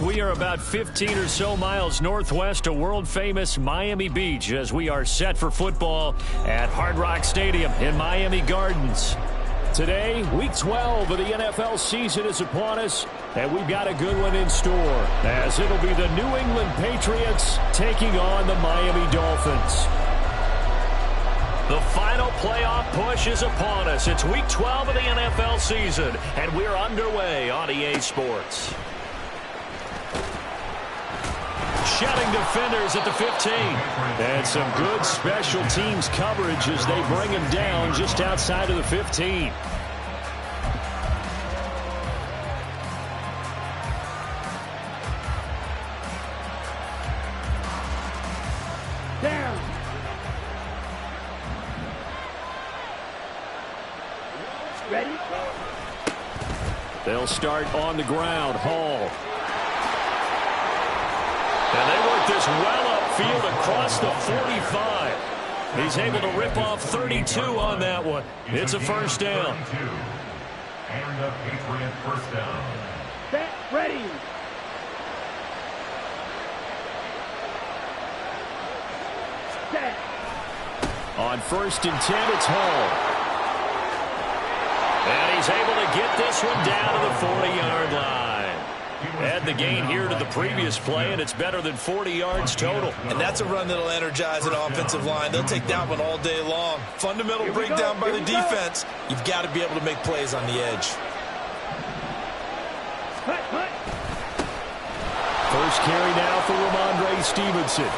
We are about 15 or so miles northwest of world-famous Miami Beach as we are set for football at Hard Rock Stadium in Miami Gardens. Today, Week 12 of the NFL season is upon us, and we've got a good one in store, as it'll be the New England Patriots taking on the Miami Dolphins. The final playoff push is upon us. It's Week 12 of the NFL season, and we're underway on EA Sports. Shedding defenders at the 15. And some good special teams coverage as they bring him down just outside of the 15. Down. Ready? They'll start on the ground. Hall. And they work this well upfield across the 45. He's able to rip off 32 on that one. It's a first down. And a Patriot first down. Set, ready. Set. On 1st and 10, it's Hall. And he's able to get this one down to the 40-yard line. Add the gain here to the previous play, and it's better than 40 yards total. And that's a run that'll energize an offensive line. They'll take that one all day long. Fundamental breakdown by the defense. You've got to be able to make plays on the edge. First carry now for Ramondre Stevenson.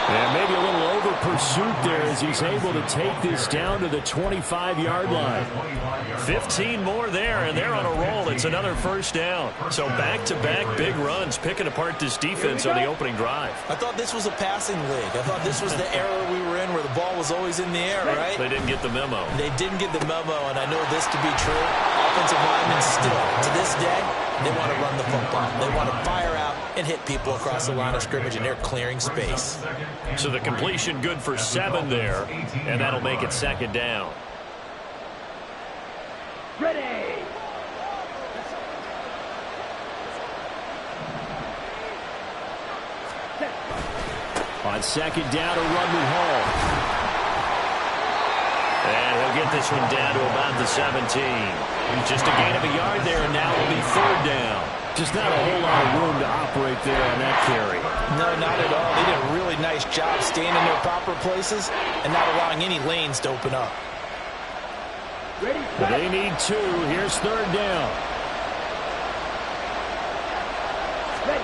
And maybe a little over pursuit there as he's able to take this down to the 25-yard line. 15 more there, and they're on a roll. It's another first down. So back-to-back big runs, picking apart this defense on the opening drive. I thought this was a passing league. I thought this was the era we were in where the ball was always in the air, right? They didn't get the memo. They didn't get the memo, and I know this to be true. Offensive linemen still, to this day, they want to run the football. They want to fire out and hit people across the line of scrimmage, and they're clearing space. So the completion good for 7 there, and that'll make it second down. Ready. Set. On second down, a run with Hall. And he'll get this one down to about the 17. Just a gain of a yard there, and now it'll be 3rd down. Just not a whole lot of room to operate there on that carry. No, not at all. They did a really nice job staying in their proper places and not allowing any lanes to open up. Ready. They need 2. Here's 3rd down. Ready.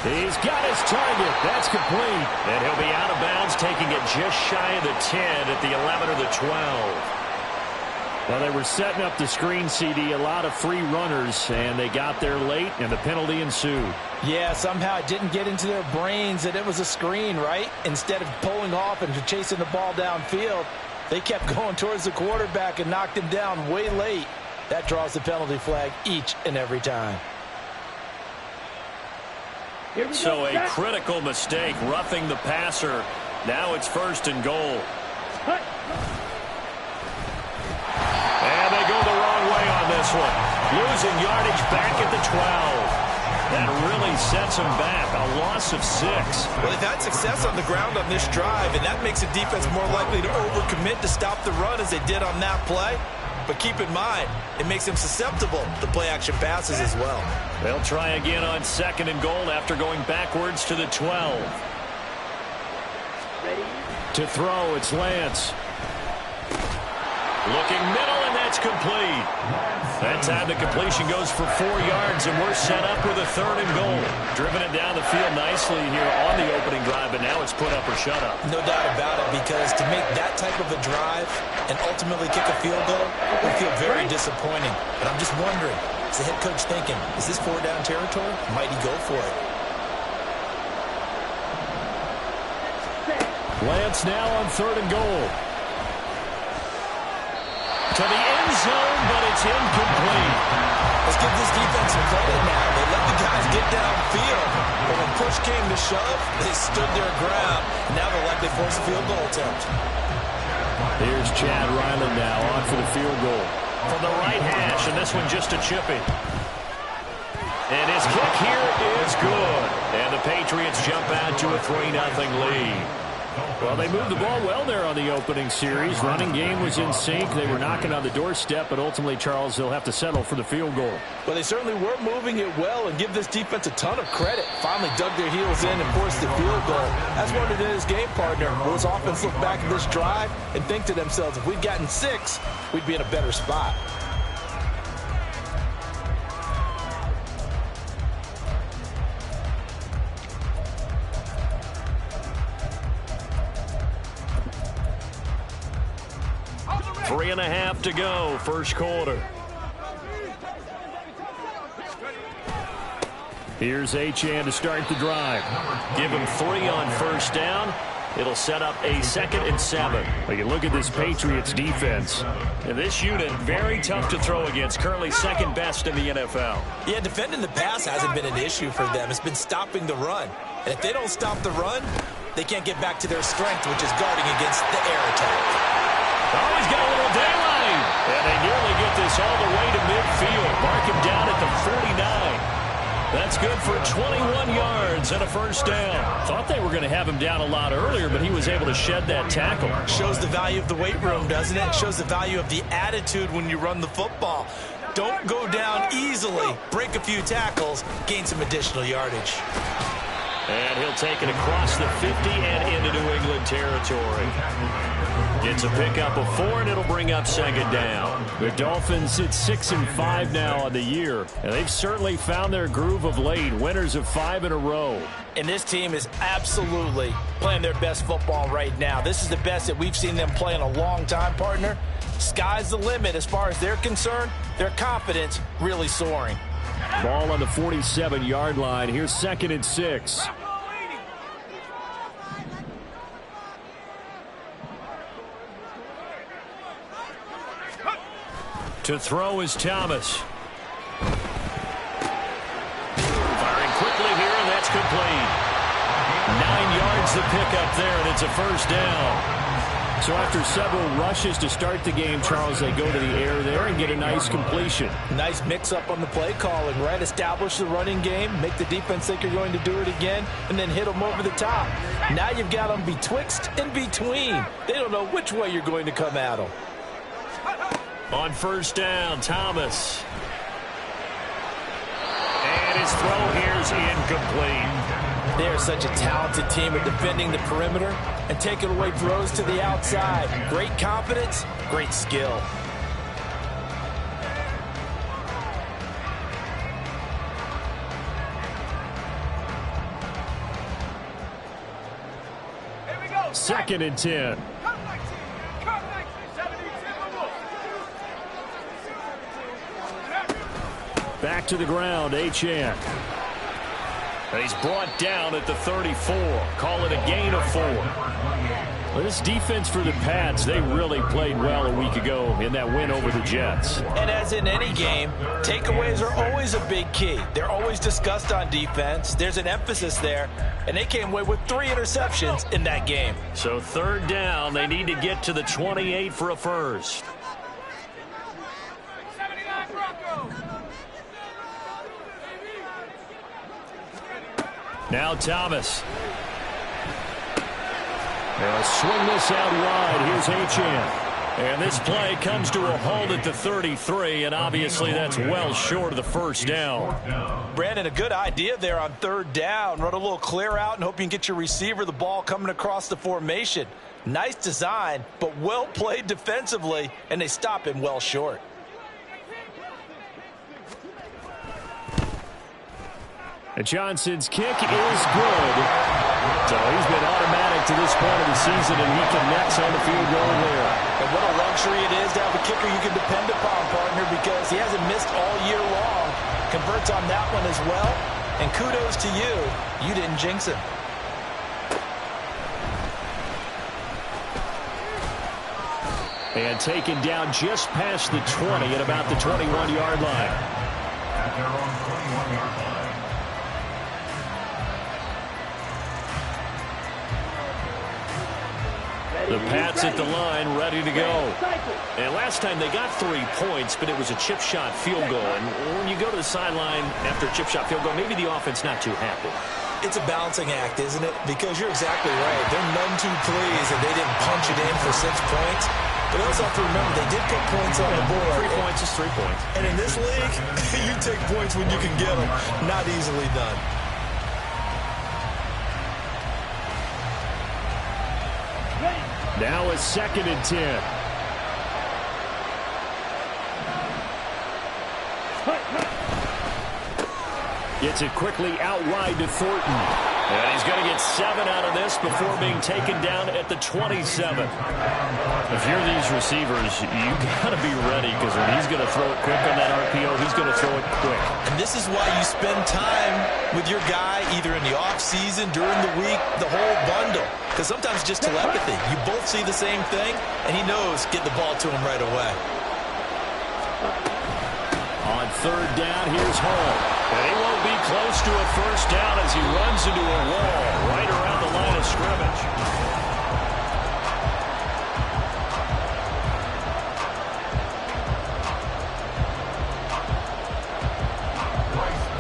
He's got his target. That's complete. And he'll be out of bounds, taking it just shy of the 10 at the 11 or the 12. Well, they were setting up the screen, CD, a lot of free runners, and they got there late, and the penalty ensued. Yeah, somehow it didn't get into their brains that it was a screen, right? Instead of pulling off and chasing the ball downfield, they kept going towards the quarterback and knocked him down way late. That draws the penalty flag each and every time. So a critical mistake, roughing the passer. Now it's 1st and goal. And they go the wrong way on this one. Losing yardage back at the 12. That really sets them back. A loss of 6. Well, they've had success on the ground on this drive, and that makes the defense more likely to overcommit to stop the run as they did on that play. But keep in mind, it makes them susceptible to play-action passes as well. They'll try again on 2nd and goal after going backwards to the 12. Ready. To throw, it's Lance. Looking middle, and that's complete. That time the completion goes for 4 yards, and we're set up with a 3rd and goal. Driven it down the field nicely here on the opening drive, but now it's put up or shut up. No doubt about it, because to make that type of a drive and ultimately kick a field goal would feel very disappointing. But I'm just wondering, is the head coach thinking, is this 4-down territory? Might he go for it? Lance now on 3rd and goal. To the end zone, but it's incomplete. Let's give this defense some credit now. They let the guys get downfield. But when push came to shove, they stood their ground. Now they'll likely force a field goal attempt. Here's Chad Ryland now on for the field goal. From the right hash, and this one just a chipping. And his kick here is good. And the Patriots jump out to a 3-0 lead. Well, they moved the ball well there on the opening series. Running game was in sync. They were knocking on the doorstep, but ultimately, Charles, they'll have to settle for the field goal. Well, they certainly were moving it well, and give this defense a ton of credit. Finally dug their heels in and forced the field goal. That's what it is, game partner. Will this offense look back at this drive and think to themselves, if we'd gotten 6, we'd be in a better spot. Three and a half to go, first quarter. Here's Achane to start the drive. Give him 3 on first down. It'll set up a 2nd and 7. Well, you look at this Patriots defense. And this unit, very tough to throw against. Currently 2nd best in the NFL. Yeah, defending the pass hasn't been an issue for them. It's been stopping the run. And if they don't stop the run, they can't get back to their strength, which is guarding against the air attack. Oh, he's got a little daylight. And they nearly get this all the way to midfield. Mark him down at the 49. That's good for 21 yards and a first down. Thought they were going to have him down a lot earlier, but he was able to shed that tackle. Shows the value of the weight room, doesn't it? Shows the value of the attitude when you run the football. Don't go down easily. Break a few tackles. Gain some additional yardage. And he'll take it across the 50 and into New England territory. Gets a pickup of 4, and it'll bring up 2nd down. The Dolphins sit 6-5 now on the year, and they've certainly found their groove of late. Winners of 5 in a row. And this team is absolutely playing their best football right now. This is the best that we've seen them play in a long time, partner. Sky's the limit as far as they're concerned. Their confidence really soaring. Ball on the 47-yard line. Here's 2nd and 6. To throw is Thomas. Firing quickly here, and that's complete. 9 yards to pick up there, and it's a first down. So after several rushes to start the game, Charles, they go to the air there and get a nice completion. Nice mix-up on the play calling, right? Establish the running game, make the defense think you're going to do it again, and then hit them over the top. Now you've got them betwixt and between. They don't know which way you're going to come at them. On first down, Thomas. And his throw here is incomplete. They are such a talented team at defending the perimeter and taking away throws to the outside. Great confidence, great skill. Here we go. 2nd and 10. Back to the ground, Achane. And he's brought down at the 34. Call it a gain of 4. Well, this defense for the Pats, they really played well a week ago in that win over the Jets. And as in any game, takeaways are always a big key. They're always discussed on defense. There's an emphasis there, and they came away with 3 interceptions in that game. So 3rd down, they need to get to the 28 for a first. Now Thomas. They'll swing this out wide. Here's Achane. And this play comes to a halt at the 33, and obviously that's well short of the first down. Brandon, a good idea there on 3rd down. Run a little clear out and hope you can get your receiver the ball coming across the formation. Nice design, but well played defensively, and they stop him well short. And Johnson's kick is good. So he's been automatic to this point of the season, and he connects on the field goal there. And what a luxury it is to have a kicker you can depend upon, partner, because he hasn't missed all year long. Converts on that one as well. And kudos to you. You didn't jinx him. And taken down just past the 20 at about the 21-yard line. At their own 21-yard line. The Pats at the line, ready to go. And last time they got 3 points, but it was a chip shot field goal. And when you go to the sideline after a chip shot field goal, maybe the offense not too happy. It's a balancing act, isn't it? Because you're exactly right. They're none too pleased that they didn't punch it in for 6 points. But you also have to remember, they did put points on the board. 3 points is 3 points. And in this league, you take points when you can get them. Not easily done. Now a 2nd and 10. Gets it quickly out wide to Thornton. And he's going to get 7 out of this before being taken down at the 27. If you're these receivers, you got to be ready, because when he's going to throw it quick on that RPO, he's going to throw it quick. And this is why you spend time with your guy either in the offseason, during the week, the whole bundle. Because sometimes just telepathy. You both see the same thing, and he knows get the ball to him right away. On 3rd down, here's Hall. And he won't be close to a 1st down as he runs into a wall right around the line of scrimmage.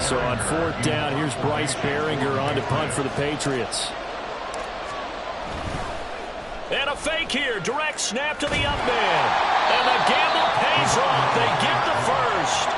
So on 4th down, here's Bryce Baringer on to punt for the Patriots. And a fake here. Direct snap to the up man. And the gamble pays off. They get the first.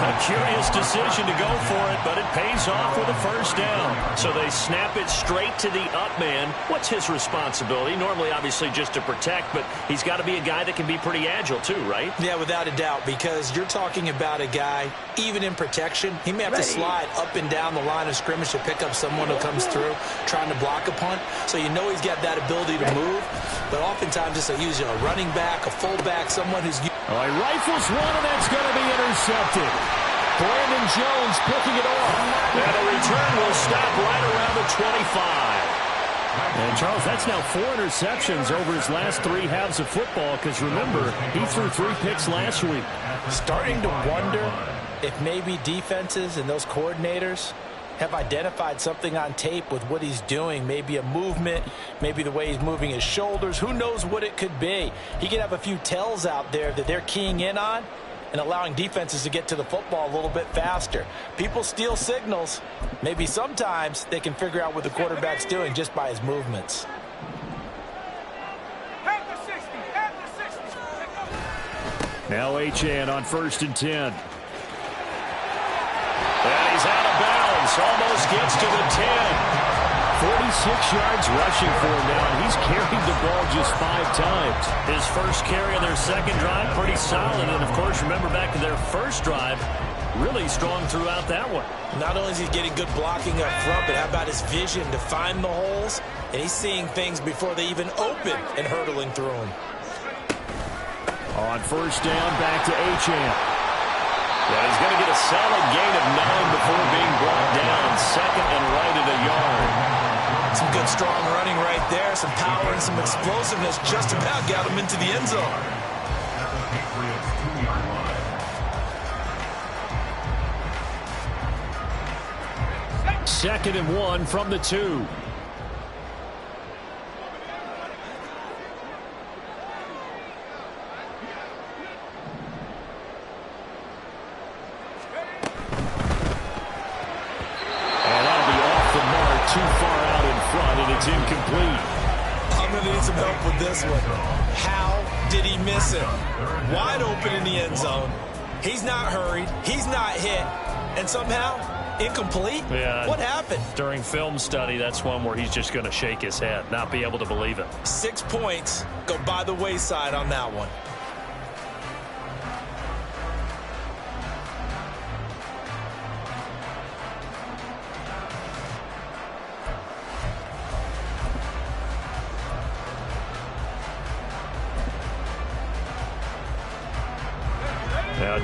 A curious decision to go for it, but it pays off with a 1st down. So they snap it straight to the up man. What's his responsibility? Normally, obviously, just to protect, but he's got to be a guy that can be pretty agile too, right? Yeah, without a doubt, because you're talking about a guy, even in protection, he may have to slide up and down the line of scrimmage to pick up someone who comes through trying to block a punt. So you know he's got that ability to move, but oftentimes it's usually a running back, a fullback, someone who's... Oh, he rifles one, and that's going to be intercepted. Brandon Jones picking it off. And a return will stop right around the 25. And, Charles, that's now 4 interceptions over his last 3 halves of football, because, remember, he threw 3 picks last week. Starting to wonder if maybe defenses and those coordinators have identified something on tape with what he's doing. Maybe a movement, maybe the way he's moving his shoulders. Who knows what it could be? He could have a few tells out there that they're keying in on and allowing defenses to get to the football a little bit faster. People steal signals. Maybe sometimes they can figure out what the quarterback's doing just by his movements. Now Achane on 1st and 10. And he's out of bounds. Almost gets to the 10. 46 yards rushing for him now, and he's carried the ball just 5 times. His first carry of their 2nd drive, pretty solid. And, of course, remember back to their 1st drive, really strong throughout that one. Not only is he getting good blocking up front, but how about his vision to find the holes? And he's seeing things before they even open and hurtling through them. On 1st down, back to Achane. Yeah, he's going to get a solid gain of 9 before being brought down. 2nd and right at a yard. Some good, strong running right there. Some power and some explosiveness just about got him into the end zone. Second and 1 from the 2. Too far out in front, and it's incomplete. I'm going to need some help with this one. How did he miss it? Wide open in the end zone. He's not hurried. He's not hit. And somehow, incomplete? Yeah. What happened? During film study, that's one where he's just going to shake his head, not be able to believe it. 6 points go by the wayside on that one.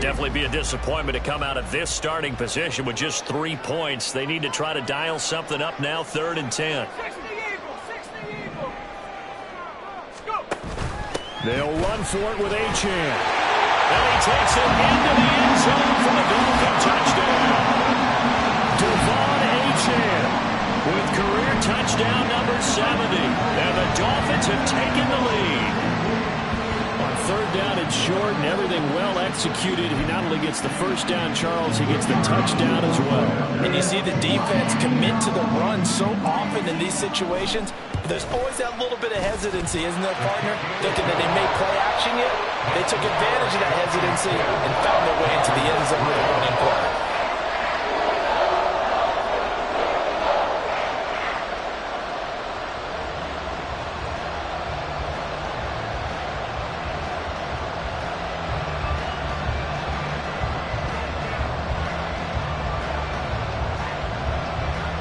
Definitely be a disappointment to come out of this starting position with just 3 points. They need to try to dial something up now, 3rd and 10. They'll run for it with Achane. And he takes it into the end zone for the Dolphin touchdown. Devon Achane with career touchdowns. down number 70. And the Dolphins have taken the lead. On third down and short and everything well executed, he not only gets the first down, Charles, he gets the touchdown as well. And you see the defense commit to the run so often in these situations. There's always that little bit of hesitancy, isn't there, partner? Thinking that they may play action yet. They took advantage of that hesitancy and found their way into the end zone with a running play.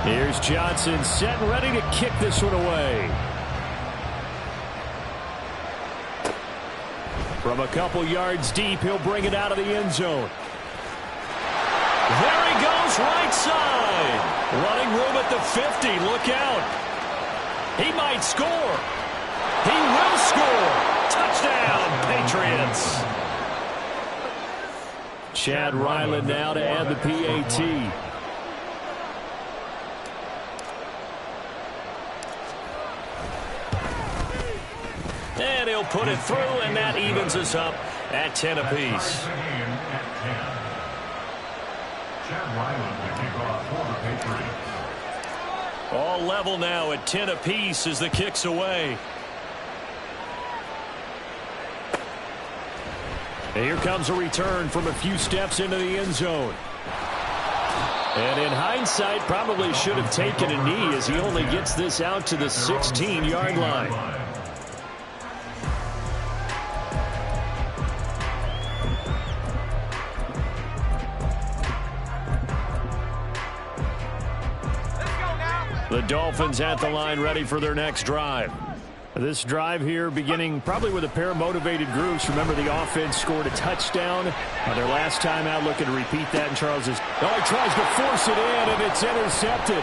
Here's Johnson set and ready to kick this one away. From a couple yards deep, he'll bring it out of the end zone. There he goes, right side. Running room at the 50. Look out. He might score. He will score. Touchdown, Patriots. Chad Ryland now to add the PAT. And he'll put it through, and that evens us up at 10 apiece. All level now at 10 apiece as the kick's away. And here comes a return from a few steps into the end zone. And in hindsight, probably should have taken a knee as he only gets this out to the 16-yard line. The Dolphins at the line ready for their next drive. This drive here beginning probably with a pair of motivated groups. Remember, the offense scored a touchdown on their last time out, looking to repeat that. And Charles is, he tries to force it in, and it's intercepted.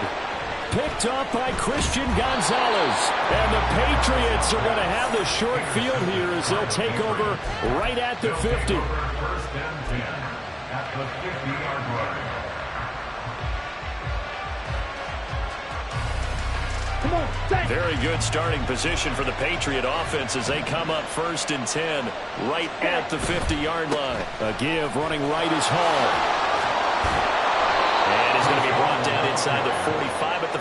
Picked up by Christian Gonzalez. And the Patriots are going to have the short field here as they'll take over right at the 50. First and 10 at the 50-yard line. Very good starting position for the Patriot offense as they come up first and 10 right at the 50-yard line. A give running right is Hall. And he's going to be brought down inside the 45 at the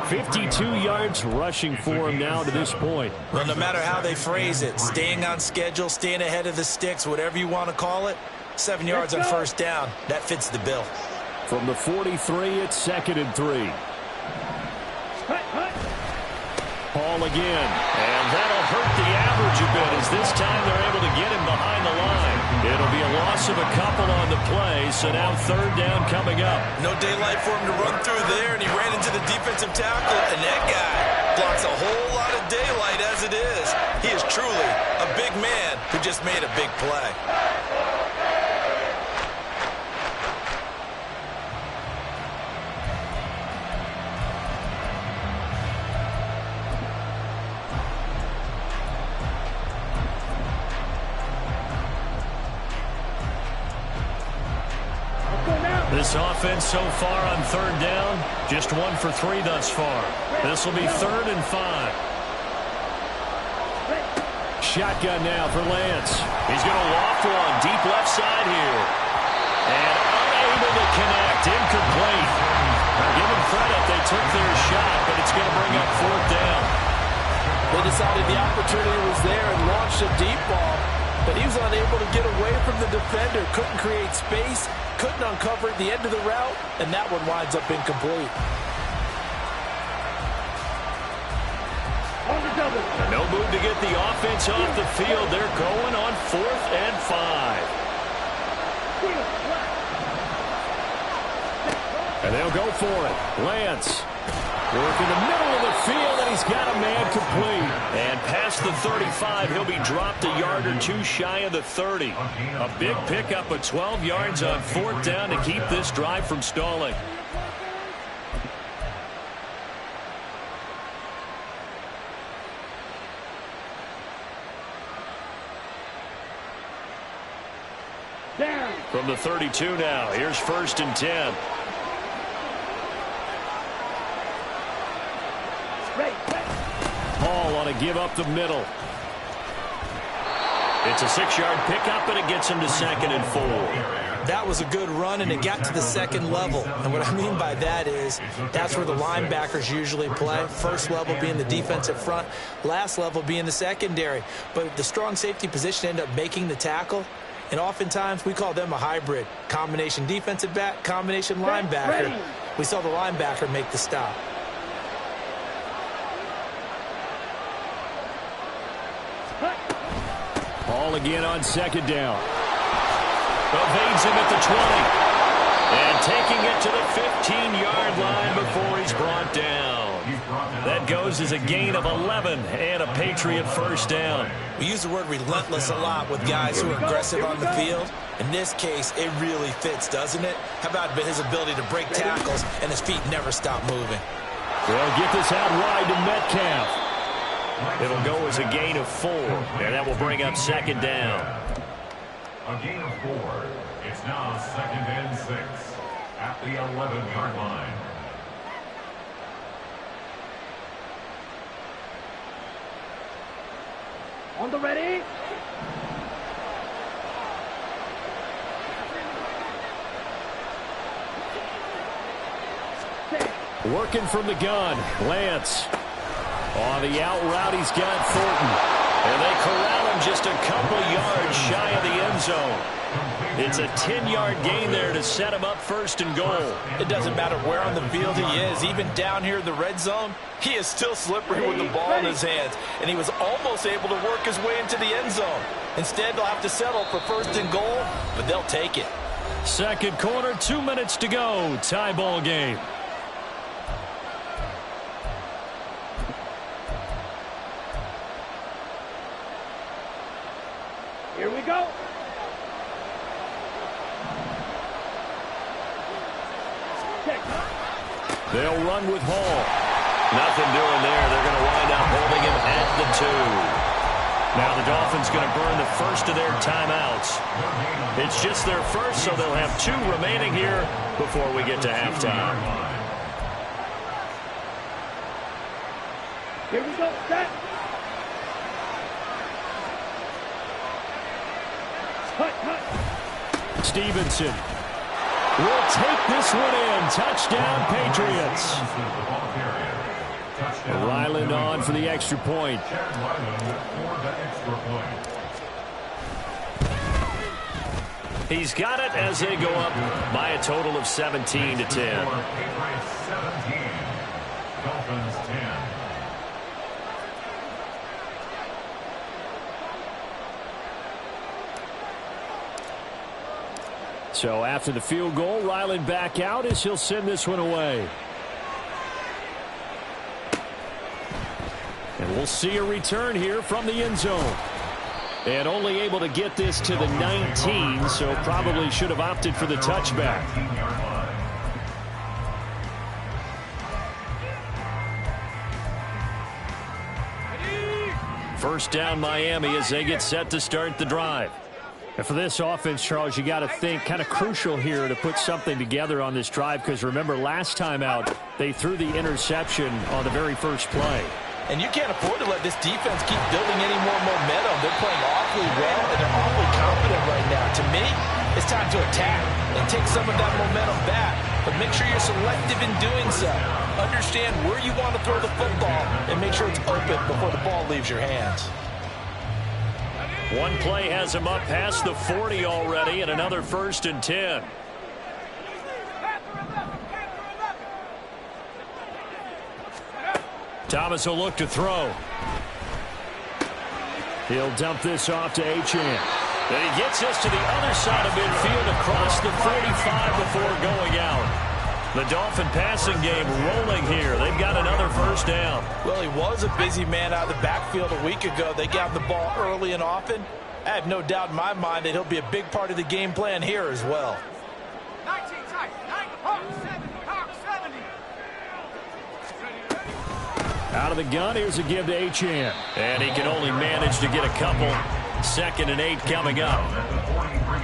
43. 52 yards rushing for him now to this point. Well, no matter how they phrase it, staying on schedule, staying ahead of the sticks, whatever you want to call it, 7 yards on first down, that fits the bill. From the 43, it's 2nd and 3. Hall again, and that'll hurt the average a bit as this time they're able to get him behind the line. It'll be a loss of a couple on the play, so now third down coming up. No daylight for him to run through there, and he ran into the defensive tackle, and that guy blocks a whole lot of daylight as it is. He is truly a big man who just made a big play. This offense so far on third down, just 1 for 3 thus far. This will be 3rd and 5. Shotgun now for Lance. He's going to loft one deep left side here. And unable to connect, incomplete. Now give them credit, they took their shot, but it's going to bring up 4th down. They decided the opportunity was there and launched a deep ball, but he was unable to get away from the defender, couldn't create space, couldn't uncover at the end of the route, and that one winds up incomplete. No move to get the offense off the field. They're going on 4th and 5. And they'll go for it. Lance work in the middle of the field, and he's got a man complete. And past the 35, he'll be dropped a yard or 2 shy of the 30. A big pickup of 12 yards on 4th down to keep this drive from stalling. From the 32 now, here's 1st and 10. give up the middle. It's a 6-yard pickup, and it gets him to 2nd and 4. That was a good run, and it got to the second level. And what I mean by that is that's where the linebackers usually play. First level being the defensive front, last level being the secondary. But the strong safety position ended up making the tackle. And oftentimes we call them a hybrid. Combination defensive back, combination linebacker. We saw the linebacker make the stop. Ball again on 2nd down. Evades him at the 20. And taking it to the 15-yard line before he's brought down. That goes as a gain of 11 and a Patriot first down. We use the word relentless a lot with guys who are aggressive on the field. In this case, it really fits, doesn't it? How about his ability to break tackles and his feet never stop moving? They'll get this out wide to Metcalf. It'll go as a gain of 4, and that will bring up 2nd down. A gain of 4. It's now 2nd and 6 at the 11-yard line. On the ready. Working from the gun, Lance. On the out route, he's got Thornton. And they corral him just a couple yards shy of the end zone. It's a 10-yard gain there to set him up 1st and goal. It doesn't matter where on the field he is. Even down here in the red zone, he is still slippery with the ball in his hands. And he was almost able to work his way into the end zone. Instead, they'll have to settle for 1st and goal, but they'll take it. 2nd quarter, 2 minutes to go. Tie ball game. Here we go. They'll run with Hall. Nothing doing there. They're going to wind up holding him at the 2. Now the Dolphins going to burn the first of their timeouts. It's just their first, so they'll have 2 remaining here before we get to halftime. Here we go. Set. Stevenson will take this one in. Touchdown, Patriots. Ryland on for the extra point. He's got it as they go up by a total of 17 to 10. 17. Dolphins 10. So after the field goal, Ryland back out as he'll send this one away. And we'll see a return here from the end zone. And only able to get this to the 19, so probably should have opted for the touchback. First down, Miami, as they get set to start the drive. And for this offense, Charles, you got to think kind of crucial here to put something together on this drive, because remember last time out they threw the interception on the very first play. And you can't afford to let this defense keep building any more momentum. They're playing awfully well, and they're awfully confident right now. To me, it's time to attack and take some of that momentum back. But make sure you're selective in doing so. Understand where you want to throw the football and make sure it's open before the ball leaves your hands. One play has him up past the 40 already, and another 1st and 10. Thomas will look to throw. He'll dump this off to Achane. And he gets us to the other side of midfield across the 45 before going out. The Dolphin passing game rolling here. They've got another first down. Well, he was a busy man out of the backfield a week ago. They got the ball early and often. I have no doubt in my mind that he'll be a big part of the game plan here as well. 19 tight, 70. Out of the gun, here's a give to Achane. And he can only manage to get a couple. 2nd and 8 coming up.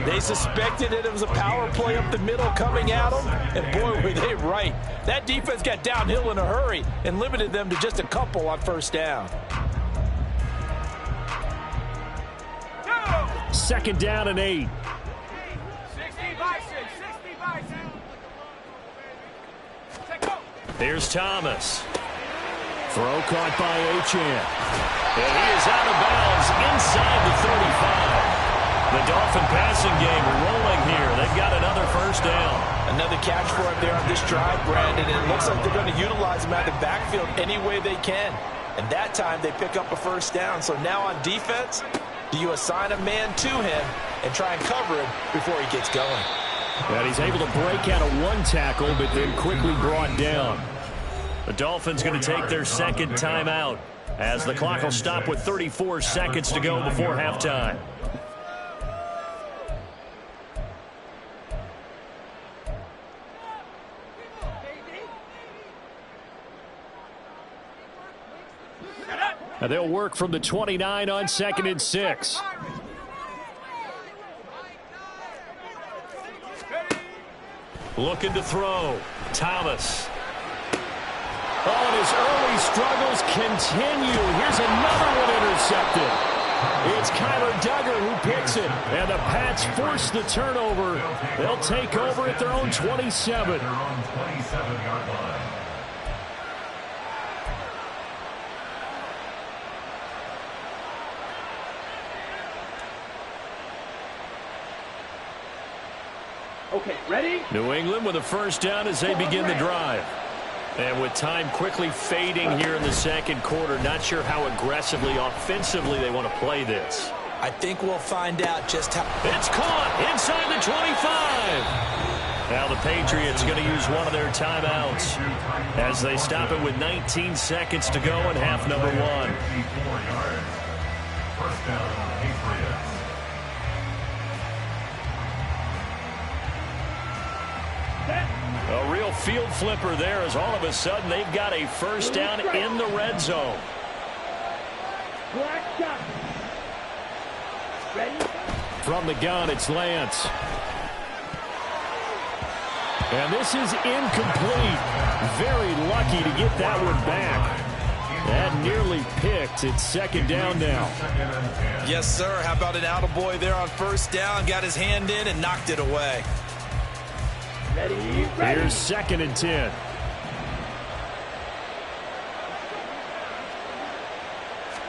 They suspected that it was a power play up the middle coming at them, and boy, were they right. That defense got downhill in a hurry and limited them to just a couple on first down. 2nd down and 8. 60 by 6. 60 by 6. Take go. Here's Thomas. Throw caught by Achane. And he is out of bounds inside the 35. The Dolphin passing game rolling here. They've got another first down. Another catch for him there on this drive, Brandon. And it looks like they're going to utilize him out of the backfield any way they can. And that time they pick up a first down. So now on defense, do you assign a man to him and try and cover him before he gets going? And he's able to break out of one tackle, but then quickly brought down. The Dolphins going to take their second timeout as the clock will stop with 34 seconds to go before halftime. And they'll work from the 29 on 2nd and 6. Looking to throw. Thomas. Oh, and his early struggles continue. Here's another one intercepted. It's Kyler Duggar who picks it. And the Pats force the turnover. They'll take over at their own 27. Their own 27-yard line. Okay, ready? New England with a first down as they begin the drive. And with time quickly fading here in the second quarter, not sure how aggressively, offensively they want to play this. I think we'll find out just how. It's caught inside the 25. Now the Patriots going to use one of their timeouts as they stop it with 19 seconds to go in half number 1. 54 yards. First down, Patriots. A real field flipper there as all of a sudden they've got a first down in the red zone. Black shot. Ready? From the gun, it's Lance. And this is incomplete. Very lucky to get that one back. That nearly picked. It's 2nd down now. Yes, sir. How about an attaboy there on first down? Got his hand in and knocked it away. Ready? Ready. Here's 2nd and 10.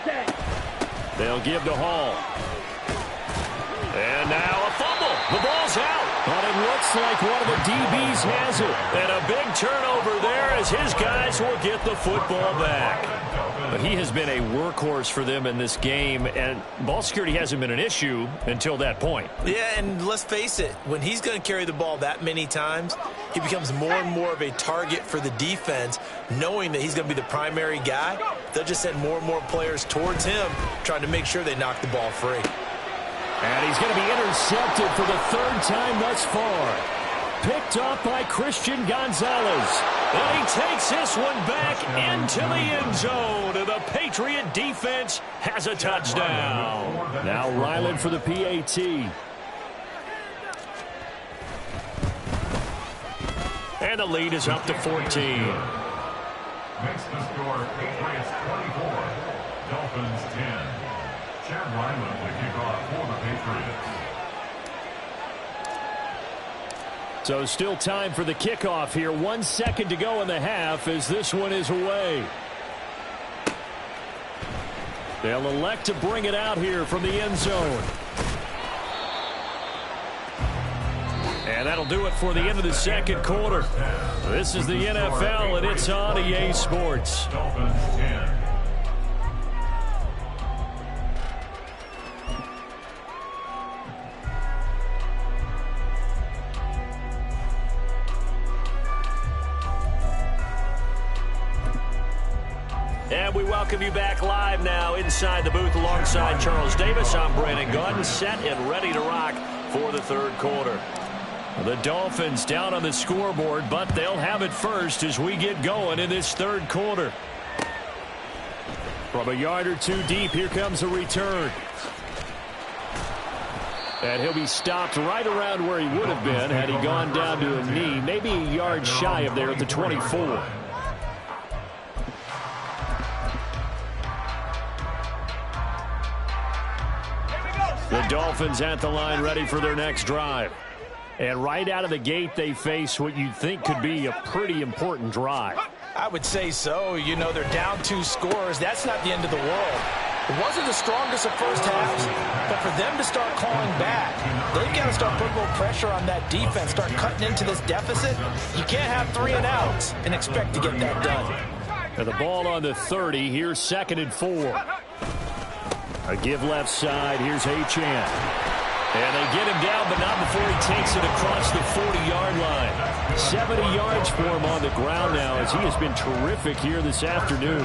Set. They'll give to Hall. And now a fumble. The ball's out. But it looks like one of the DBs has it. And a big turnover there as his guys will get the football back. But he has been a workhorse for them in this game, and ball security hasn't been an issue until that point. Yeah, and let's face it, when he's going to carry the ball that many times, he becomes more and more of a target for the defense, knowing that he's going to be the primary guy. They'll just send more and more players towards him, trying to make sure they knock the ball free. And he's going to be intercepted for the 3rd time thus far. Picked off by Christian Gonzalez. And he takes this one back into the end zone. And the Patriot defense has a touchdown. Now Ryland for the PAT. And the lead is up to 14. Makes the score Patriots 24, Dolphins 10. Chad Ryland will kick off for the Patriots. So still time for the kickoff here. 1 second to go in the half as this one is away. They'll elect to bring it out here from the end zone. And that'll do it for the end of the second quarter. This is the NFL, and it's on EA Sports. Dolphins 10. And we welcome you back live now inside the booth alongside Charles Davis. I'm Brandon Gunn, set and ready to rock for the third quarter. The Dolphins down on the scoreboard, but they'll have it first as we get going in this third quarter. From a yard or two deep, here comes a return. And he'll be stopped right around where he would have been had he gone down to a knee, maybe a yard shy of there at the 24. The Dolphins at the line ready for their next drive. And right out of the gate, they face what you'd think could be a pretty important drive. I would say so. You know, they're down 2 scores. That's not the end of the world. It wasn't the strongest of first halves, but for them to start clawing back, they've got to start putting a little pressure on that defense, start cutting into this deficit. You can't have 3 and outs and expect to get that done. And the ball on the 30. Here's 2nd and 4. A give left side. Here's Achane. And they get him down, but not before he takes it across the 40-yard line. 70 yards for him on the ground now, as he has been terrific here this afternoon.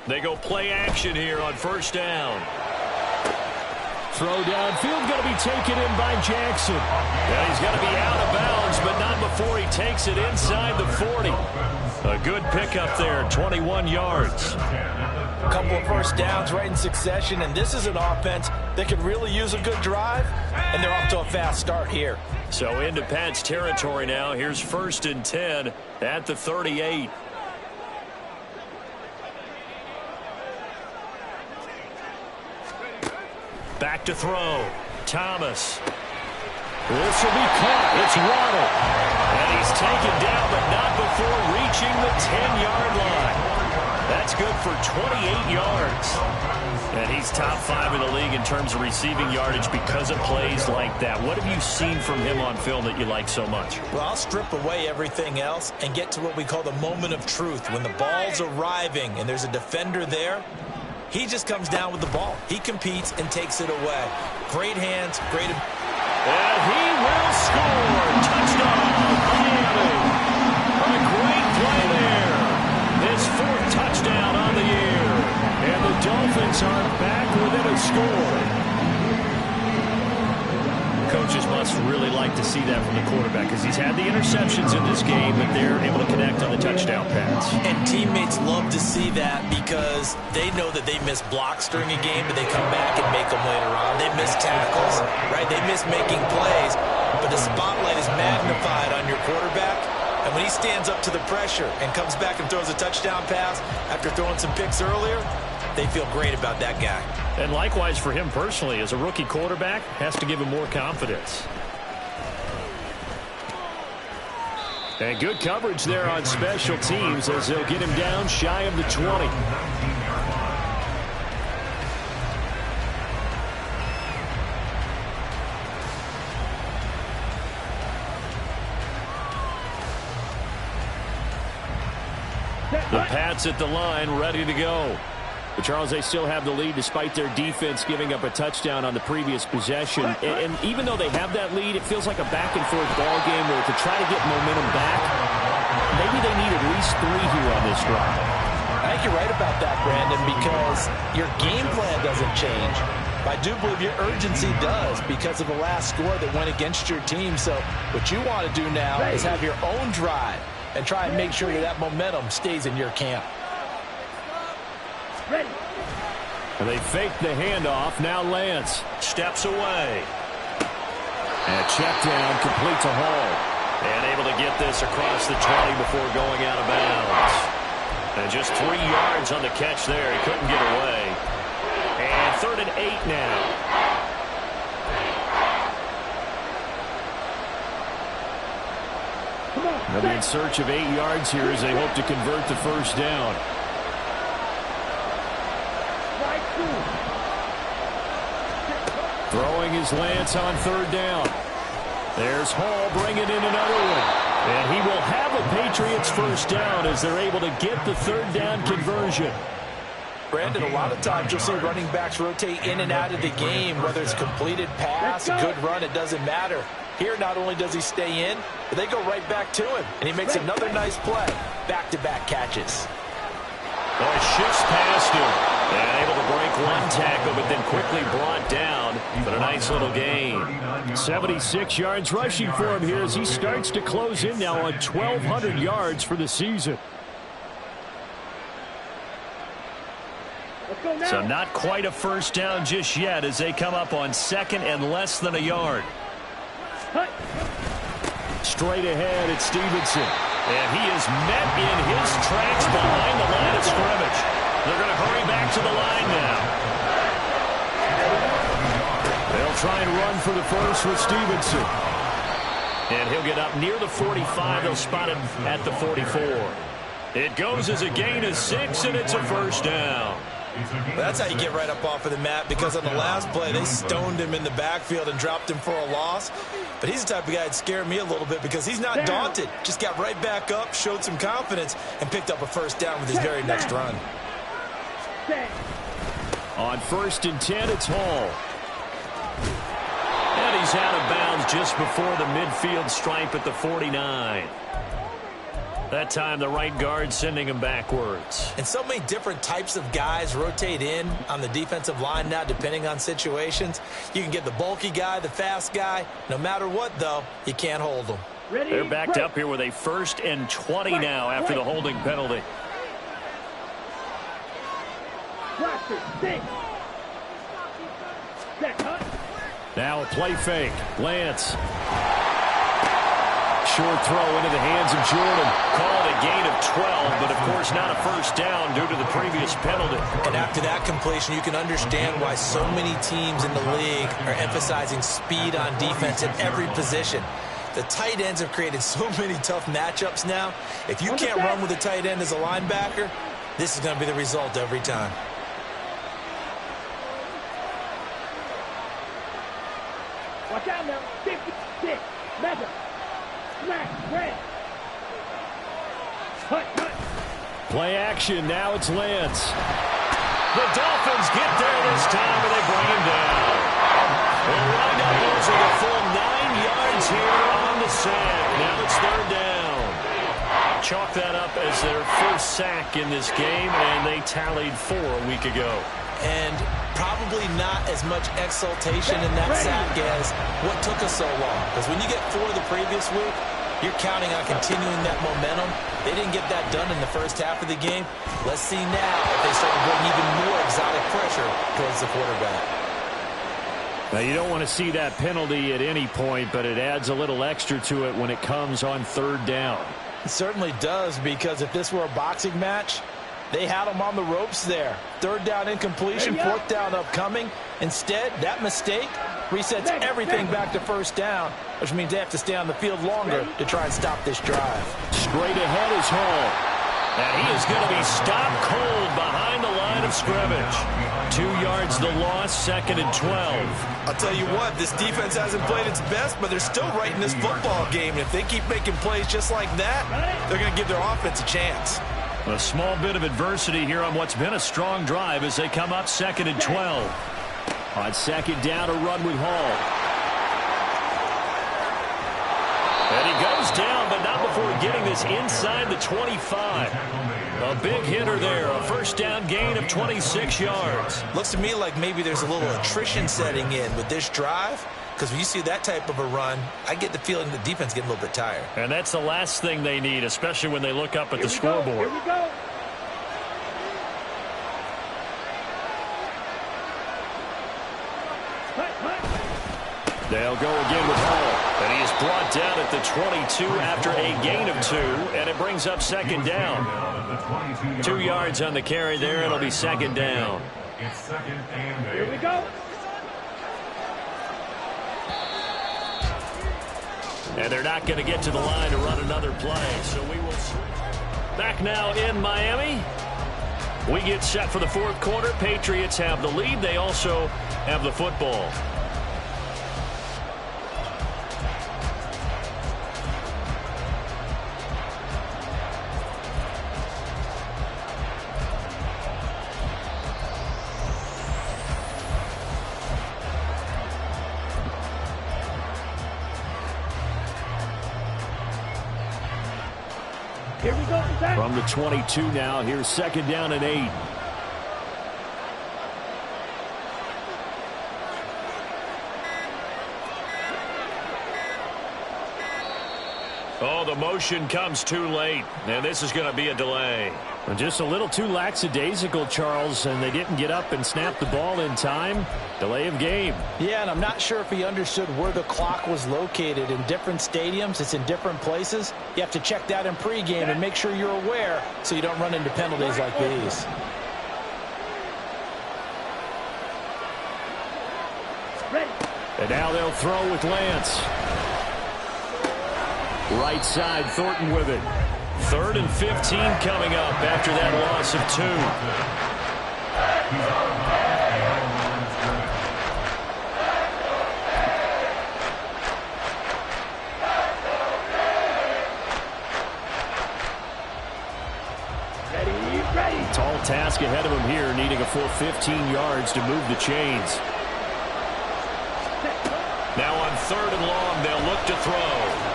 They go play action here on 1st down. Throw downfield going to be taken in by Jackson. Yeah, he's going to be out of bounds, but not before he takes it inside the 40. A good pickup there, 21 yards. A couple of first downs right in succession, and this is an offense that could really use a good drive, and they're off to a fast start here. So into Pat's territory now. Here's 1st and 10 at the 38. Back to throw. Thomas. This will be caught. It's Waddle. And he's taken down, but not before reaching the 10-yard line. That's good for 28 yards. And he's top 5 in the league in terms of receiving yardage because of plays like that. What have you seen from him on film that you like so much? Well, I'll strip away everything else and get to what we call the moment of truth. When the ball's arriving and there's a defender there, he just comes down with the ball. He competes and takes it away. Great hands, great. And he will score. Touchdown, Miami. A great play there. His 4th touchdown on the year. And the Dolphins are back within a score. Coaches must really like to see that from the quarterback because he's had the interceptions in this game, but they're able to connect on the touchdown pass. And teammates love to see that because they know that they miss blocks during a game, but they come back and make them later on. They miss tackles, right? They miss making plays, but the spotlight is magnified on your quarterback. And when he stands up to the pressure and comes back and throws a touchdown pass after throwing some picks earlier, they feel great about that guy. And likewise for him personally, as a rookie quarterback, has to give him more confidence. And good coverage there on special teams as they'll get him down shy of the 20. The Pats at the line, ready to go. But Charles, they still have the lead despite their defense giving up a touchdown on the previous possession. And even though they have that lead, it feels like a back-and-forth ball game where to try to get momentum back, maybe they need at least 3 here on this drive. I think you're right about that, Brandon, because your game plan doesn't change. I do believe your urgency does because of the last score that went against your team. So what you want to do now is have your own drive and try and make sure that momentum stays in your camp. Ready. And they fake the handoff. Now Lance steps away. And check down, complete to Hall. And able to get this across the 20 before going out of bounds. And just 3 yards on the catch there. He couldn't get away. And 3rd and 8 now. They'll be in search of 8 yards here as they hope to convert the 1st down. Throwing is Lance on 3rd down. There's Hall bringing in another one. And he will have a Patriots 1st down as they're able to get the 3rd down conversion. Brandon, a lot of times you'll see running backs rotate in and out of the game, whether it's completed pass, a good run, it doesn't matter. Here, not only does he stay in, but they go right back to him, and he makes another nice play. Back-to-back catches. Well, shifts past him. And able to break one tackle, but then quickly brought down. But a nice little gain. 76 yards rushing for him here as he starts to close in now on 1,200 yards for the season. So not quite a 1st down just yet as they come up on 2nd and less than a yard. Straight ahead, it's Stevenson. And he is met in his tracks behind the line of scrimmage. They're going to hurry back to the line now. They'll try and run for the first with Stevenson. And he'll get up near the 45. They'll spot him at the 44. It goes as a gain of 6, and it's a first down. That's how you get right up off of the mat, because on the last play, they stoned him in the backfield and dropped him for a loss. But he's the type of guy that scared me a little bit because he's not daunted. Just got right back up, showed some confidence, and picked up a first down with his very next run. On 1st and 10, it's Hall. And he's out of bounds just before the midfield stripe at the 49. That time, the right guard sending him backwards. And so many different types of guys rotate in on the defensive line now, depending on situations. You can get the bulky guy, the fast guy. No matter what, though, you can't hold them. They're backed up here with a 1st and 20 now after the holding penalty. Now a play fake. Lance. Short throw into the hands of Jordan. Called a gain of 12, but of course not a first down due to the previous penalty. And after that completion, you can understand why so many teams in the league are emphasizing speed on defense at every position. The tight ends have created so many tough matchups now. If you can't run with a tight end as a linebacker, this is going to be the result every time. Watch out now. 56. Mega. Play action. Now it's Lance. The Dolphins get there this time, and they bring him down. They'll wind up losing a full 9 yards here on the sack. Now it's 3rd down. Chalk that up as their first sack in this game, and they tallied 4 a week ago. And probably not as much exultation in that sack as what took us so long. Because when you get 4 the previous week, you're counting on continuing that momentum. They didn't get that done in the first half of the game. Let's see now if they start to bring even more exotic pressure towards the quarterback. Now, you don't want to see that penalty at any point, but it adds a little extra to it when it comes on 3rd down. It certainly does, because if this were a boxing match, they had him on the ropes there. 3rd down incompletion, 4th down upcoming. Instead, that mistake resets everything back to 1st down, which means they have to stay on the field longer to try and stop this drive. Straight ahead is Hall. And he is going to be stopped cold behind the line of scrimmage. 2 yards the loss, 2nd and 12. I'll tell you what, this defense hasn't played its best, but they're still right in this football game. And if they keep making plays just like that, they're going to give their offense a chance. A small bit of adversity here on what's been a strong drive as they come up 2nd and 12. On 2nd down, a run with Hall. And he goes down, but not before getting this inside the 25. A big hitter there, a 1st down gain of 26 yards. Looks to me like maybe there's a little attrition setting in with this drive, because when you see that type of a run, I get the feeling the defense getting a little bit tired. And that's the last thing they need, especially when they look up at the scoreboard. Here we go. They'll go again with Hall. And he is brought down at the 22 after a gain of 2, and it brings up 2nd down. 2 yards on the carry there. It'll be 2nd down. It's 2nd and 8. Here we go. And they're not going to get to the line to run another play. So we will switch. Back now in Miami. We get set for the 4th quarter. Patriots have the lead. They also have the football. Here we go. From the 22 now, here's 2nd down and 8. Oh, the motion comes too late, and this is going to be a delay. Just a little too lackadaisical, Charles, and they didn't get up and snap the ball in time. Delay of game. Yeah, and I'm not sure if he understood where the clock was located. In different stadiums, it's in different places. You have to check that in pregame and make sure you're aware so you don't run into penalties like these. Ready. And now they'll throw with Lance. Right side, Thornton with it. 3rd and 15 coming up after that loss of 2. Ready. Tall task ahead of him here, needing a full 15 yards to move the chains. Now on 3rd and long, they'll look to throw.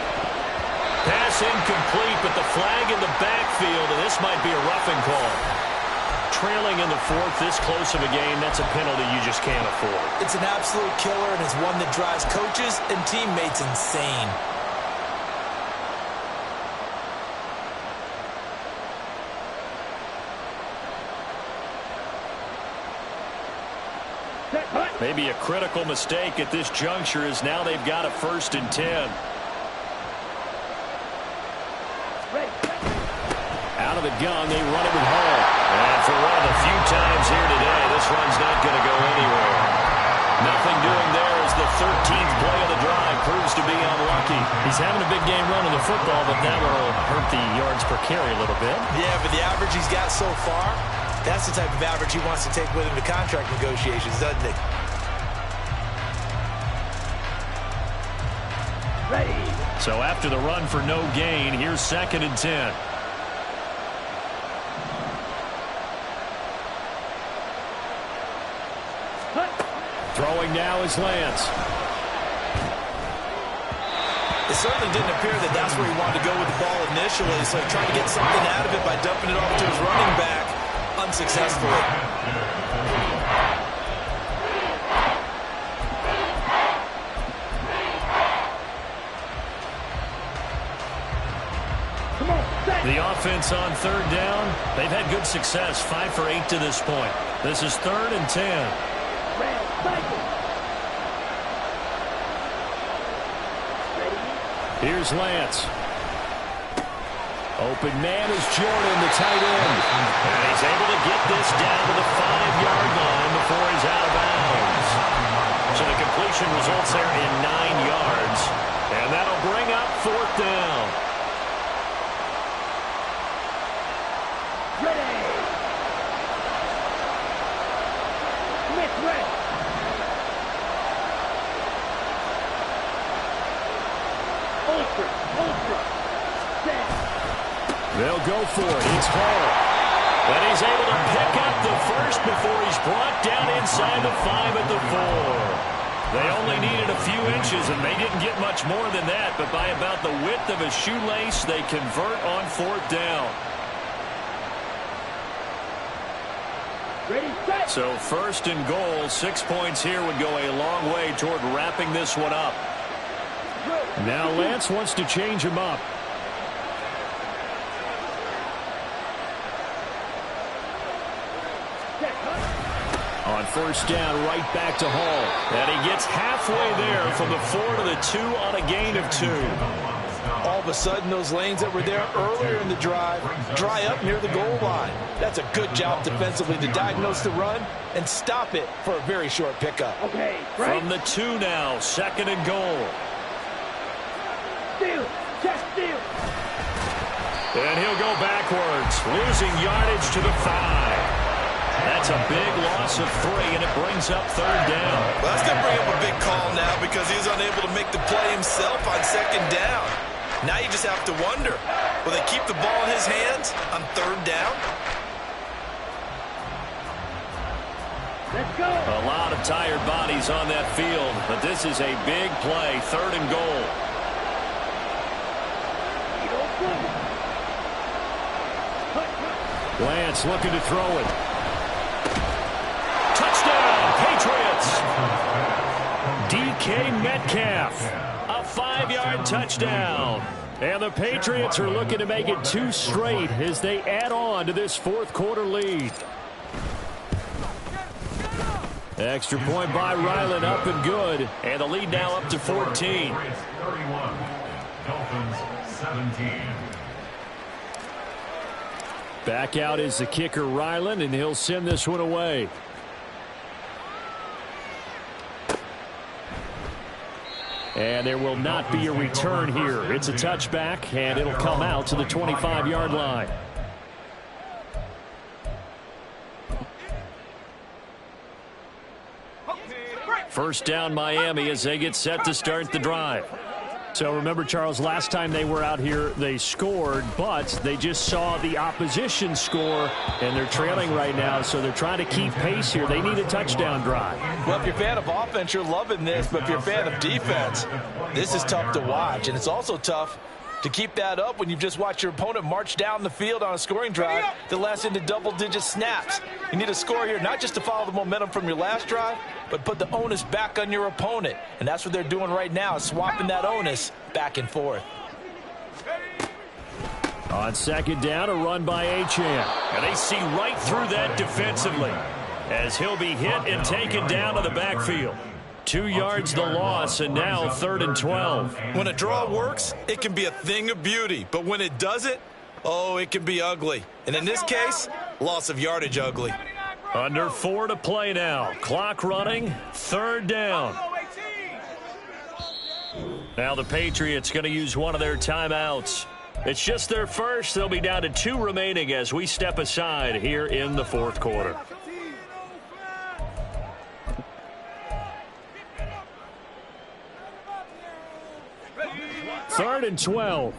Pass incomplete, but the flag in the backfield, and this might be a roughing call. Trailing in the 4th, this close of a game, that's a penalty you just can't afford. It's an absolute killer, and it's one that drives coaches and teammates insane. Maybe a critical mistake at this juncture is now they've got a 1st and 10. Out of the gun, they run it with Hall. And for one of the few times here today, this run's not going to go anywhere. Nothing doing there as the 13th play of the drive proves to be unlucky. He's having a big game running the football, but that will hurt the yards per carry a little bit. Yeah, but the average he's got so far, that's the type of average he wants to take with him to contract negotiations, doesn't it? Ready. So after the run for no gain, here's 2nd and 10. Throwing now is Lance. It certainly didn't appear that that's where he wanted to go with the ball initially, so trying to get something out of it by dumping it off to his running back unsuccessfully. The offense on 3rd down, they've had good success, 5 for 8 to this point. This is 3rd and 10. Here's Lance. Open man is Jordan, the tight end. And he's able to get this down to the 5-yard line before he's out of bounds. So the completion results there in 9 yards. And that'll bring up 4th down. Ready. Smith ready. Ultra. Set. They'll go for it. It's Hall. And he's able to pick up the 1st before he's brought down inside the 5 at the 4. They only needed a few inches, and they didn't get much more than that. But by about the width of a shoelace, they convert on 4th down. Ready, set. So 1st and goal, 6 points here would go a long way toward wrapping this one up. Now Lance wants to change him up. On 1st down, right back to Hall. And he gets halfway there from the 4 to the 2 on a gain of 2. All of a sudden, those lanes that were there earlier in the drive dry up near the goal line. That's a good job defensively to diagnose the run and stop it for a very short pickup. Okay, right. From the 2 now, 2nd and goal. Steal. Check steal. And he'll go backwards, losing yardage to the 5. That's a big loss of 3, and it brings up 3rd down. Well, that's going to bring up a big call now because he's unable to make the play himself on 2nd down. Now you just have to wonder, will they keep the ball in his hands on 3rd down? Let's go. A lot of tired bodies on that field, but this is a big play, 3rd and goal. Lance looking to throw it. Touchdown, Patriots! DK Metcalf, a 5-yard touchdown. And the Patriots are looking to make it 2 straight as they add on to this fourth quarter lead. Extra point by Ryland, up and good. And the lead now up to 14. 31, Dolphins 17. Back out is the kicker, Ryland, and he'll send this one away. And there will not be a return here. It's a touchback, and it'll come out to the 25-yard line. First down, Miami, as they get set to start the drive. So remember, Charles, last time they were out here, they scored, but they just saw the opposition score, and they're trailing right now, so they're trying to keep pace here. They need a touchdown drive. Well, if you're a fan of offense, you're loving this, but if you're a fan of defense, this is tough to watch, and it's also tough to keep that up when you've just watched your opponent march down the field on a scoring drive that lasts into double-digit snaps. You need a score here, not just to follow the momentum from your last drive, but put the onus back on your opponent. And that's what they're doing right now, swapping that onus back and forth. On second down, a run by Achane. And they see right through that defensively as he'll be hit and taken down to the backfield. 2 yards the loss, and now 3rd and 12. When a draw works, it can be a thing of beauty. But when it doesn't, oh, it can be ugly. And in this case, loss of yardage ugly. Under 4 to play now. Clock running, 3rd down. Now the Patriots going to use one of their timeouts. It's just their first. They'll be down to 2 remaining as we step aside here in the 4th quarter. Third and 12.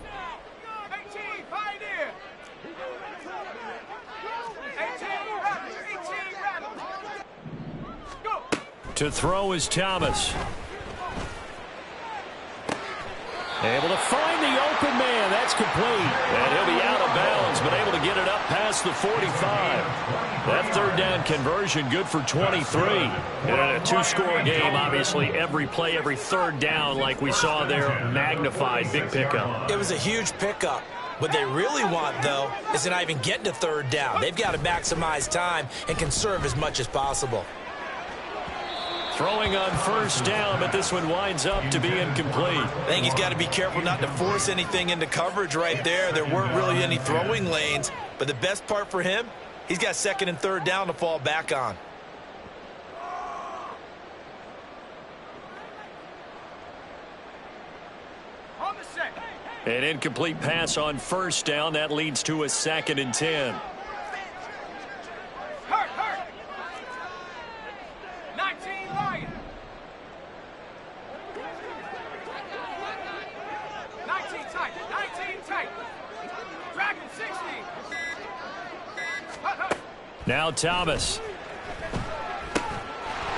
To throw is Thomas. Able to find the open man. That's complete. And he'll be out of bounds, but able to get it up past the 45. That 3rd down conversion good for 23. And in a 2-score game, obviously every play, every 3rd down, like we saw there, magnified. Big pickup. It was a huge pickup. What they really want, though, is to not even get to 3rd down. They've got to maximize time and conserve as much as possible. Throwing on 1st down, but this one winds up to be incomplete. I think he's got to be careful not to force anything into coverage right there. There weren't really any throwing lanes, but the best part for him, he's got 2nd and 3rd down to fall back on. An incomplete pass on 1st down. That leads to a 2nd and 10. Hurt. 19 Lions. 19 tight. 19 tight. Dragon 60. Now Thomas.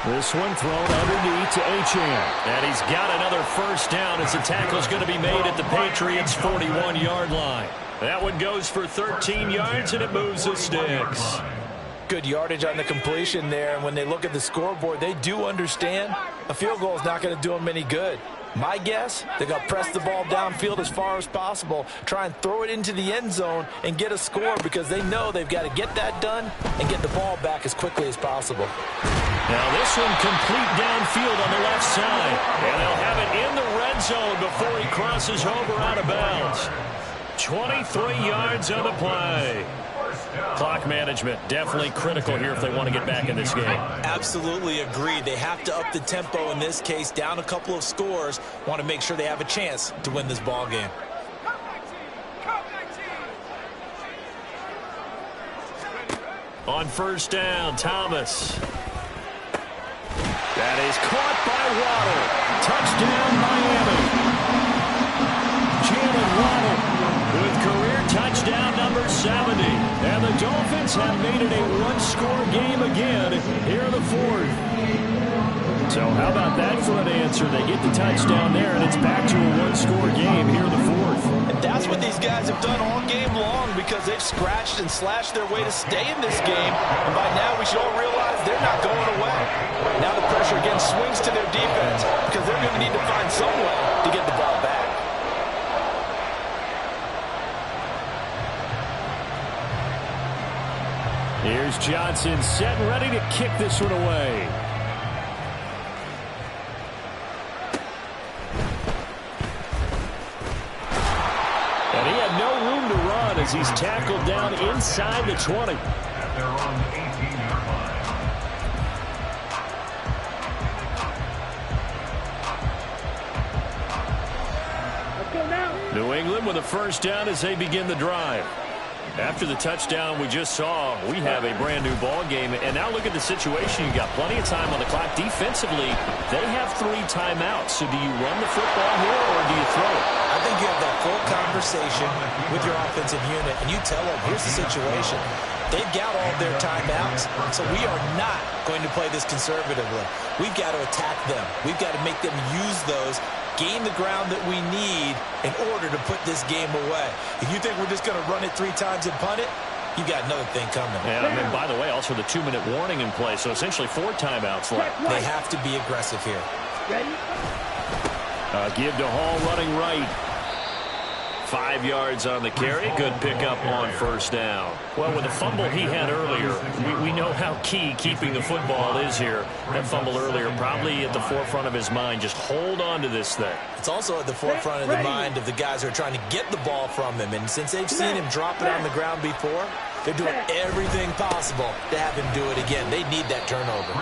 This one thrown underneath to Achane. And he's got another 1st down as the tackle's going to be made at the Patriots' 41-yard line. That one goes for 13 yards, and it moves the sticks. Good yardage on the completion there. And when they look at the scoreboard, they do understand a field goal is not going to do them any good. My guess, they're going to press the ball downfield as far as possible, try and throw it into the end zone and get a score because they know they've got to get that done and get the ball back as quickly as possible. Now this one complete downfield on the left side. And they'll have it in the red zone before he crosses over out of bounds. 23 yards on the play. Clock management definitely critical here if they want to get back in this game. Absolutely agreed. They have to up the tempo in this case, down a couple of scores. Want to make sure they have a chance to win this ball game. On 1st down, Thomas. That is caught by Waddle. Touchdown, Miami. Jalen Waddle with career touchdown number 70. And the Dolphins have made it a 1-score game again here in the 4th. So how about that for an answer? They get the touchdown there, and it's back to a 1-score game here in the 4th. And that's what these guys have done all game long because they've scratched and slashed their way to stay in this game. And by now we should all realize they're not going away. Now the pressure again swings to their defense because they're going to need to find some way to get the ball back. Here's Johnson set and ready to kick this one away. And he had no room to run as he's tackled down inside the 20. At their own 18-yard line. Let's go now. New England with a first down as they begin the drive. After the touchdown we just saw, we have a brand new ball game. And now look at the situation. You got plenty of time on the clock. Defensively, they have 3 timeouts. So do you run the football here or do you throw it? I think you have that full conversation with your offensive unit, and you tell them, here's the situation. They've got all their timeouts, so we are not going to play this conservatively. We've got to attack them. We've got to make them use those, gain the ground that we need in order to put this game away. If you think we're just going to run it 3 times and punt it, you got another thing coming. Yeah, and then, by the way, also the 2-minute warning in play, so essentially 4 timeouts left. They have to be aggressive here. Ready? Give to Hall running right. 5 yards on the carry. Good pickup on first down. Well, with the fumble he had earlier, we know how key keeping the football is here. That fumble earlier probably at the forefront of his mind. Just hold on to this thing. It's also at the forefront of the mind of the guys who are trying to get the ball from him. And since they've seen him drop it on the ground before, they're doing everything possible to have him do it again. They need that turnover.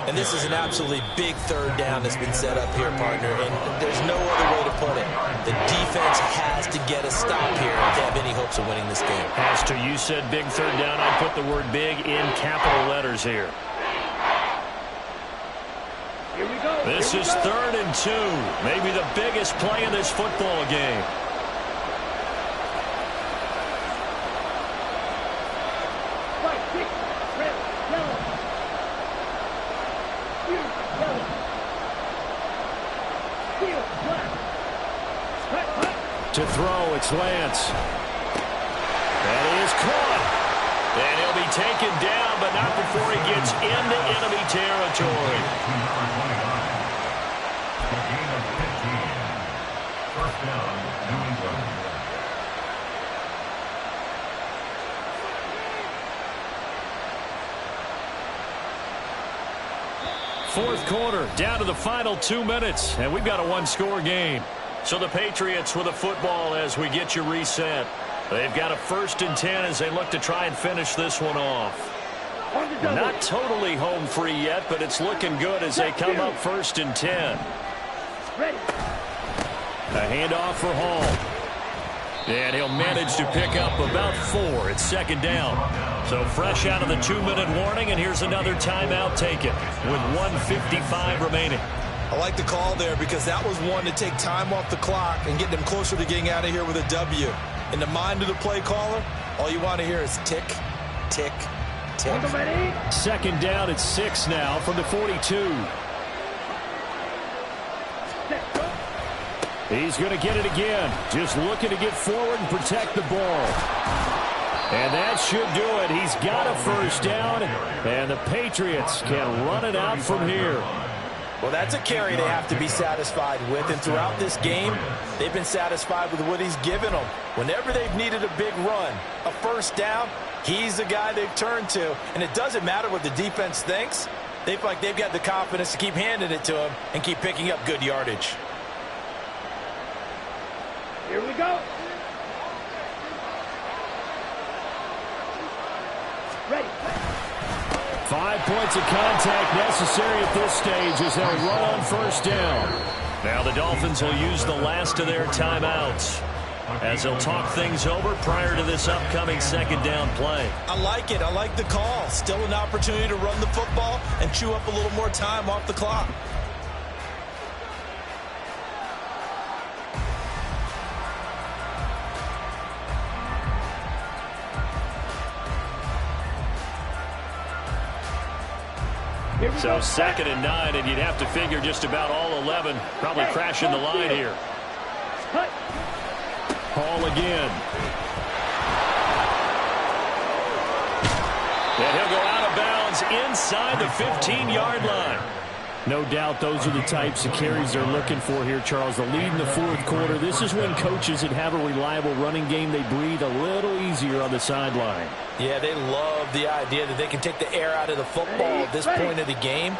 And this is an absolutely big third down that's been set up here, partner. And there's no other way to put it. The defense has to get a stop here if they have any hopes of winning this game. Pastor, you said big third down. I put the word big in capital letters here. Here we go. This is 3rd and 2. Maybe the biggest play in this football game. White, pink, red, yellow. Blue, yellow. Steel, black. Cut, cut. To throw, it's Lance. That is caught. And he'll be taken down, but not before he gets into enemy territory. To number 29. A gain of 15. First down, New England. Fourth quarter, down to the final 2 minutes, and we've got a 1-score game. So the Patriots with a football as we get you reset. They've got a 1st and 10 as they look to try and finish this one off. Not totally home free yet, but it's looking good as they come up 1st and 10. Ready. A handoff for Hall. And he'll manage to pick up about 4. It's 2nd down. So fresh out of the 2-minute warning, and here's another timeout taken with 1:55 remaining. I like the call there because that was one to take time off the clock and get them closer to getting out of here with a W. In the mind of the play caller, all you want to hear is tick, tick, tick. Ready. 2nd down at 6 now from the 42. Set, go. He's going to get it again. Just looking to get forward and protect the ball. And that should do it. He's got a 1st down, and the Patriots can run it out from here. Well, that's a carry they have to be satisfied with, and throughout this game, they've been satisfied with what he's given them. Whenever they've needed a big run, a 1st down, he's the guy they've turned to, and it doesn't matter what the defense thinks. They feel like they've got the confidence to keep handing it to him and keep picking up good yardage. Here we go. Ready. 5 points of contact necessary at this stage as they'll run on 1st down. Now the Dolphins will use the last of their timeouts as they'll talk things over prior to this upcoming 2nd down play. I like it. I like the call. Still an opportunity to run the football and chew up a little more time off the clock. So 2nd and 9, and you'd have to figure just about all 11 probably crashing the line here. Hall again. And he'll go out of bounds inside the 15-yard line. No doubt those are the types of carries they're looking for here, Charles. The lead in the fourth quarter. This is when coaches that have a reliable running game, they breathe a little easier on the sideline. Yeah, they love the idea that they can take the air out of the football at this point of the game.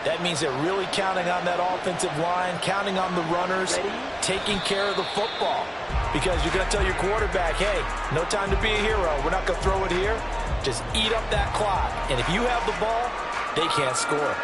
That means they're really counting on that offensive line, counting on the runners, taking care of the football. Because you're going to tell your quarterback, hey, no time to be a hero. We're not going to throw it here. Just eat up that clock. And if you have the ball, they can't score.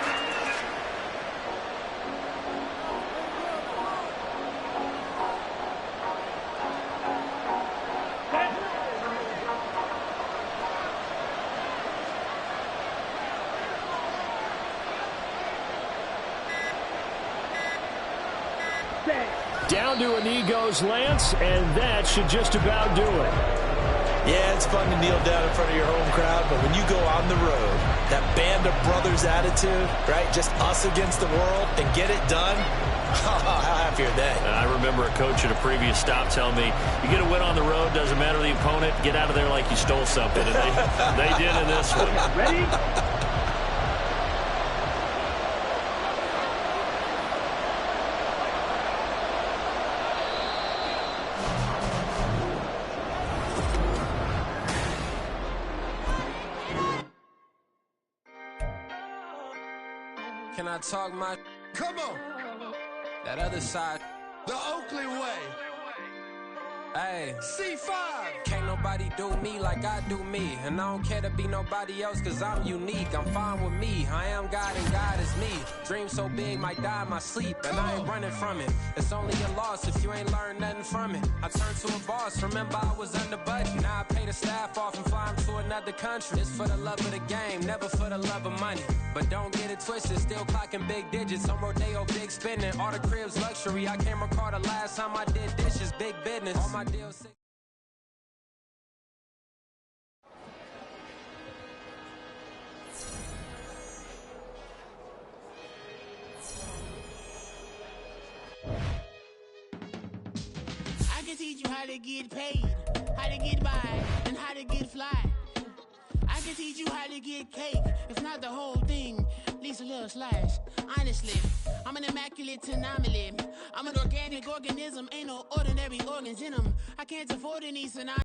Down to a knee goes Lance, and that should just about do it. Yeah, it's fun to kneel down in front of your home crowd, but when you go on the road, that band of brothers attitude, right, just us against the world, and get it done, how happy are they? I remember a coach at a previous stop telling me, you get a win on the road, doesn't matter the opponent, get out of there like you stole something, and they did in this one. Ready? Can I talk my... Come on. That other side. The Oakland way. Hey. C5. Can't nobody do me like I do me. And I don't care to be nobody else cause I'm unique. I'm fine with me. I am God and God is me. Dream so big might die in my sleep. And I ain't running from it. It's only a loss if you ain't learned nothing from it. I turned to a boss. Remember I was under budget. Now I pay the staff off and fly them to another country. It's for the love of the game, never for the love of money. But don't get it twisted, still clocking big digits. On Rodeo, big spending. All the cribs luxury. I can't recall the last time I did dishes, big business. All my deals. I can teach you how to get paid, how to get by, and how to get fly. I can teach you how to get cake, if not the whole thing, at least a little slice. Honestly, I'm an immaculate anomaly. I'm an organic organism, ain't no ordinary organs in them. I can't afford any